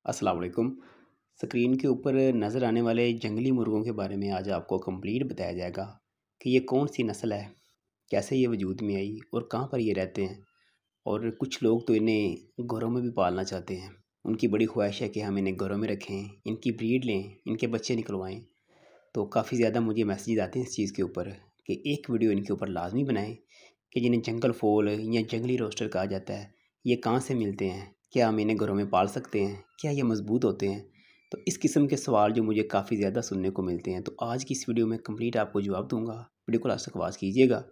अस्सलाम वालेकुम। स्क्रीन के ऊपर नज़र आने वाले जंगली मुर्गों के बारे में आज आपको कंप्लीट बताया जाएगा कि ये कौन सी नस्ल है, कैसे ये वजूद में आई और कहाँ पर ये रहते हैं। और कुछ लोग तो इन्हें घरों में भी पालना चाहते हैं। उनकी बड़ी ख्वाहिश है कि हम इन्हें घरों में रखें, इनकी ब्रीड लें, इनके बच्चे निकलवाएं। तो काफ़ी ज़्यादा मुझे मैसेज आते हैं इस चीज़ के ऊपर कि एक वीडियो इनके ऊपर लाजमी बनाएं कि जिन्हें जंगल फॉल या जंगली रोस्टर कहा जाता है, ये कहाँ से मिलते हैं, क्या हम इन्हें घरों में पाल सकते हैं, क्या ये मज़बूत होते हैं। तो इस किस्म के सवाल जो मुझे काफ़ी ज़्यादा सुनने को मिलते हैं, तो आज की इस वीडियो में कंप्लीट आपको जवाब दूंगा। वीडियो को लास्ट तक वॉच कीजिएगा।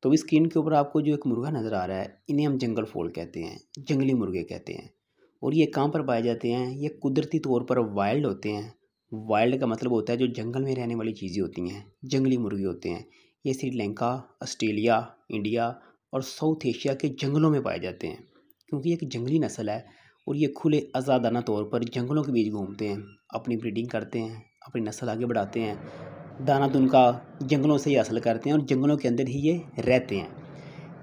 तो इस स्क्रीन के ऊपर आपको जो एक मुर्गा नज़र आ रहा है, इन्हें हम जंगल फॉल कहते हैं, जंगली मुर्गे कहते हैं। और ये कहाँ पर पाए जाते हैं? ये कुदरती तौर पर वाइल्ड होते हैं। वाइल्ड का मतलब होता है जो जंगल में रहने वाली चीज़ें होती हैं, जंगली मुर्गे होते हैं। ये श्रीलंका, ऑस्ट्रेलिया, इंडिया और साउथ एशिया के जंगलों में पाए जाते हैं, क्योंकि एक जंगली नस्ल है। और ये खुले आज़ादाना तौर पर जंगलों के बीच घूमते हैं, अपनी ब्रीडिंग करते हैं, अपनी नस्ल आगे बढ़ाते हैं। दाना तो उनका जंगलों से ही हासिल करते हैं और जंगलों के अंदर ही ये रहते हैं।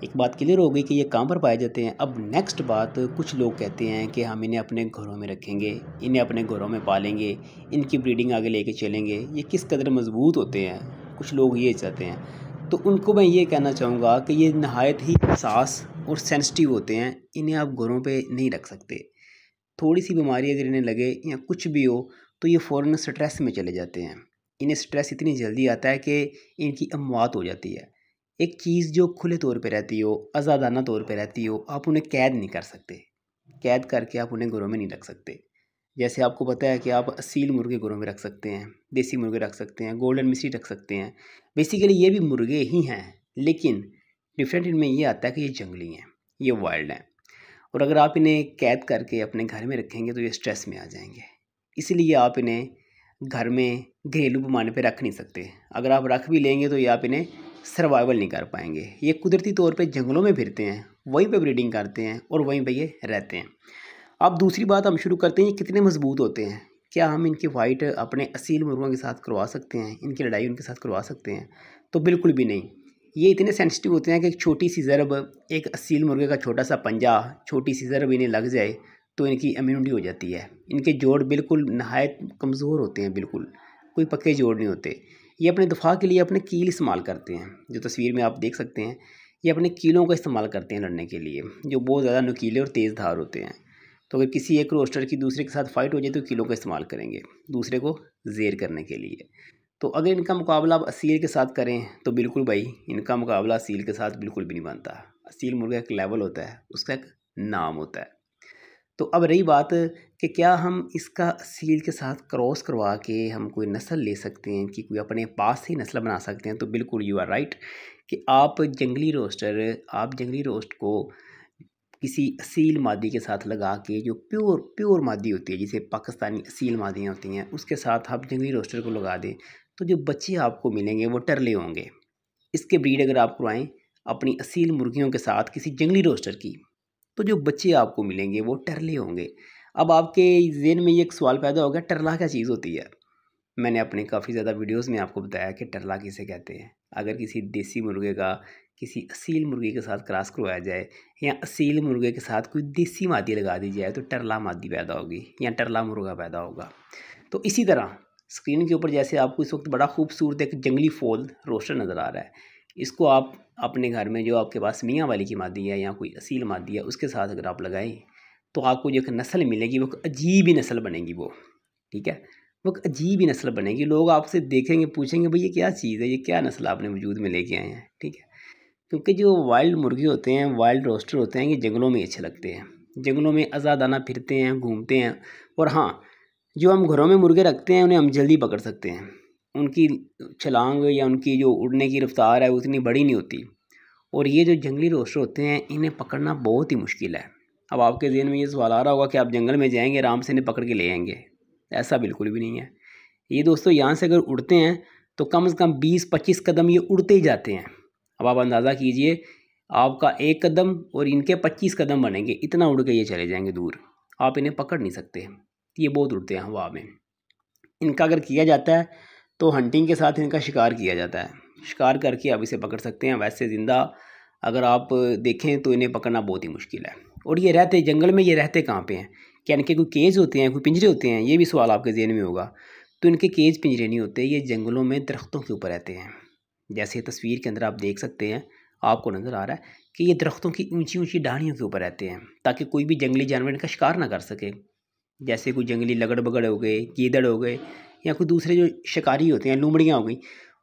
एक बात क्लियर हो गई कि ये कहाँ पर पाए जाते हैं। अब नेक्स्ट बात, कुछ लोग कहते हैं कि हम इन्हें अपने घरों में रखेंगे, इन्हें अपने घरों में पालेंगे, इनकी ब्रीडिंग आगे लेके चलेंगे, ये किस कदर मज़बूत होते हैं। कुछ लोग ये चाहते हैं। तो उनको मैं ये कहना चाहूँगा कि ये नहायत ही हसास और सेंसिटिव होते हैं, इन्हें आप घरों पे नहीं रख सकते। थोड़ी सी बीमारी अगर इन्हें लगे या कुछ भी हो तो ये फ़ौरन स्ट्रेस में चले जाते हैं। इन्हें स्ट्रेस इतनी जल्दी आता है कि इनकी अमवात हो जाती है। एक चीज़ जो खुले तौर पे रहती हो, आज़ादाना तौर पे रहती हो, आप उन्हें कैद नहीं कर सकते। कैद करके आप उन्हें घरों में नहीं रख सकते। जैसे आपको पता है कि आप असील मुर्गे घरों में रख सकते हैं, देसी मुर्गे रख सकते हैं, गोल्डन मिस्री रख सकते हैं। बेसिकली ये भी मुर्गे ही हैं, लेकिन डिफरेंट इनमें ये आता है कि ये जंगली हैं, ये वाइल्ड हैं। और अगर आप इन्हें कैद करके अपने घर में रखेंगे तो ये स्ट्रेस में आ जाएंगे। इसलिए आप इन्हें घर में घरेलू पैमाने पे रख नहीं सकते। अगर आप रख भी लेंगे तो ये आप इन्हें सर्वाइवल नहीं कर पाएंगे। ये कुदरती तौर पे जंगलों में फिरते हैं, वहीं पे ब्रीडिंग करते हैं और वहीं पे ये रहते हैं। अब दूसरी बात हम शुरू करते हैं, ये कितने मजबूत होते हैं। क्या हम इनकी फाइट अपने असील मुर्गों के साथ करवा सकते हैं, इनकी लड़ाई उनके साथ करवा सकते हैं? तो बिल्कुल भी नहीं। ये इतने सेंसिटिव होते हैं कि एक छोटी सी ज़रब, एक असील मुर्गे का छोटा सा पंजा, छोटी सी ज़रब इन्हें लग जाए तो इनकी इम्यूनिटी हो जाती है। इनके जोड़ बिल्कुल नहायत कमज़ोर होते हैं, बिल्कुल कोई पक्के जोड़ नहीं होते। ये अपने दफा के लिए अपने कील इस्तेमाल करते हैं, जो तस्वीर में आप देख सकते हैं। ये अपने कीलों का इस्तेमाल करते हैं लड़ने के लिए, जो बहुत ज़्यादा नुकीले और तेज़ धार होते हैं। तो अगर किसी एक रोस्टर की दूसरे के साथ फाइट हो जाए तो कीलों का इस्तेमाल करेंगे दूसरे को ज़ेर करने के लिए। तो अगर इनका मुकाबला आप असील के साथ करें तो बिल्कुल भाई, इनका मुकाबला असील के साथ बिल्कुल भी नहीं बनता। असील मुर्गा एक लेवल होता है, उसका एक नाम होता है। तो अब रही बात कि क्या हम इसका असील के साथ क्रॉस करवा के हम कोई नस्ल ले सकते हैं, कि कोई अपने पास से ही नस्ल बना सकते हैं? तो बिल्कुल यू आर राइट कि आप जंगली रोस्ट को किसी असील मादी के साथ लगा के, जो प्योर मादी होती है, जिसे पाकिस्तानी असील मादियाँ होती हैं, उसके साथ आप जंगली रोस्टर को लगा दें तो जो बच्चे आपको मिलेंगे वो टरले होंगे। इसके ब्रीड अगर आप करवाएं अपनी असील मुर्गियों के साथ किसी जंगली रोस्टर की, तो जो बच्चे आपको मिलेंगे वो टरले होंगे। अब आपके ज़हन में ये एक सवाल पैदा होगा, टरला क्या चीज़ होती है? मैंने अपने काफ़ी ज़्यादा वीडियोस में आपको बताया कि टरला किसे कहते हैं। अगर किसी देसी मुर्गे का किसी असील मुर्गे के साथ क्रॉस करवाया जाए या असील मुर्गे के साथ कोई देसी मादी लगा दी जाए तो टरला मादी पैदा होगी या टरला मुर्गा पैदा होगा। तो इसी तरह स्क्रीन के ऊपर जैसे आपको इस वक्त बड़ा खूबसूरत एक जंगली फॉल रोस्टर नज़र आ रहा है, इसको आप अपने घर में, जो आपके पास मियाँ वाली की मादी है या कोई असील मादी है, उसके साथ अगर आप लगाएं तो आपको जो एक नस्ल मिलेगी वो अजीब ही नस्ल बनेगी। वो ठीक है, वो एक अजीब ही नस्ल बनेगी। लोग आपसे देखेंगे, पूछेंगे भाई ये क्या चीज़ है, ये क्या नस्ल आपने वजूद में लेके आए हैं। ठीक है, क्योंकि जो वाइल्ड मुर्गे होते हैं, वाइल्ड रोस्टर होते हैं, ये जंगलों में अच्छे लगते हैं, जंगलों में आज़ादाना फिरते हैं, घूमते हैं। और हाँ, जो हम घरों में मुर्गे रखते हैं उन्हें हम जल्दी पकड़ सकते हैं। उनकी छलांग या उनकी जो उड़ने की रफ्तार है वो उतनी बड़ी नहीं होती। और ये जो जंगली रोस्टर होते हैं, इन्हें पकड़ना बहुत ही मुश्किल है। अब आपके ज़हन में ये सवाल आ रहा होगा कि आप जंगल में जाएंगे, आराम से इन्हें पकड़ के ले आएंगे। ऐसा बिल्कुल भी नहीं है। ये दोस्तों यहाँ से अगर उड़ते हैं तो कम से कम 20-25 कदम ये उड़ते ही जाते हैं। अब आप अंदाज़ा कीजिए, आपका एक कदम और इनके 25 कदम बनेंगे, इतना उड़ के ये चले जाएंगे दूर। आप इन्हें पकड़ नहीं सकते, ये बहुत उड़ते हैं हवा में। इनका अगर किया जाता है तो हंटिंग के साथ इनका शिकार किया जाता है, शिकार करके आप इसे पकड़ सकते हैं। वैसे ज़िंदा अगर आप देखें तो इन्हें पकड़ना बहुत ही मुश्किल है। और ये रहते जंगल में, ये रहते कहाँ पे हैं? क्या इनके कोई केज होते हैं, कोई पिंजरे होते हैं? ये भी सवाल आपके ज़हन में होगा। तो इनके केज पिंजरे नहीं होते, ये जंगलों में दरख्तों के ऊपर रहते हैं। जैसे तस्वीर के अंदर आप देख सकते हैं, आपको नज़र आ रहा है कि ये दरख्तों की ऊंची ऊंची डालियों के ऊपर रहते हैं, ताकि कोई भी जंगली जानवर इनका शिकार ना कर सके। जैसे कोई जंगली लगड़ बगड़ हो गए, गीदड़ हो गए, या कोई दूसरे जो शिकारी होते हैं, लूमड़ियाँ हो गई,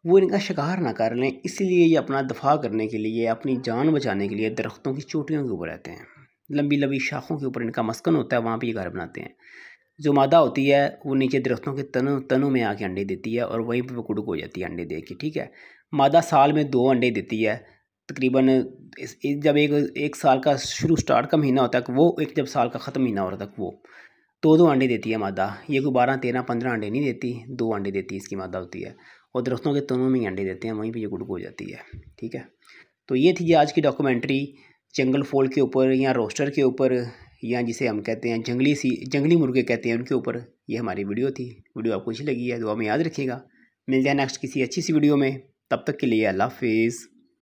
वो इनका शिकार ना कर लें, इसलिए ये अपना दफा करने के लिए, अपनी जान बचाने के लिए दरख्तों की चोटियों के ऊपर रहते हैं। लंबी लंबी शाखों के ऊपर इनका मस्कन होता है, वहाँ पर ये घर बनाते हैं। जो मादा होती है वो नीचे दरख्तों के तनों में आके अंडे देती है और वहीं पर वो कुड़क हो जाती है अंडे दे के, ठीक है। मादा साल में 2 अंडे देती है तकरीबन। जब एक साल का स्टार्ट का महीना होता है वो, एक जब साल का ख़त्म महीना हो रहा तक वो 2 अंडे देती है मादा। ये कोई 12, 13, 15 अंडे नहीं देती, 2 अंडे देती है इसकी मादा होती है। और दरख्तों के तनों में ही अंडे देते हैं, वहीं पर ये कुड़क हो जाती है, ठीक है। तो ये थी आज की डॉक्यूमेंट्री जंगल फॉल के ऊपर, या रोस्टर के ऊपर, या जिसे हम कहते हैं जंगली मुर्गे कहते हैं उनके ऊपर। ये हमारी वीडियो थी। वीडियो आपको अच्छी लगी है दुआ में याद रखिएगा। मिलते हैं नेक्स्ट किसी अच्छी सी वीडियो में, तब तक के लिए अल्लाह हाफिज़।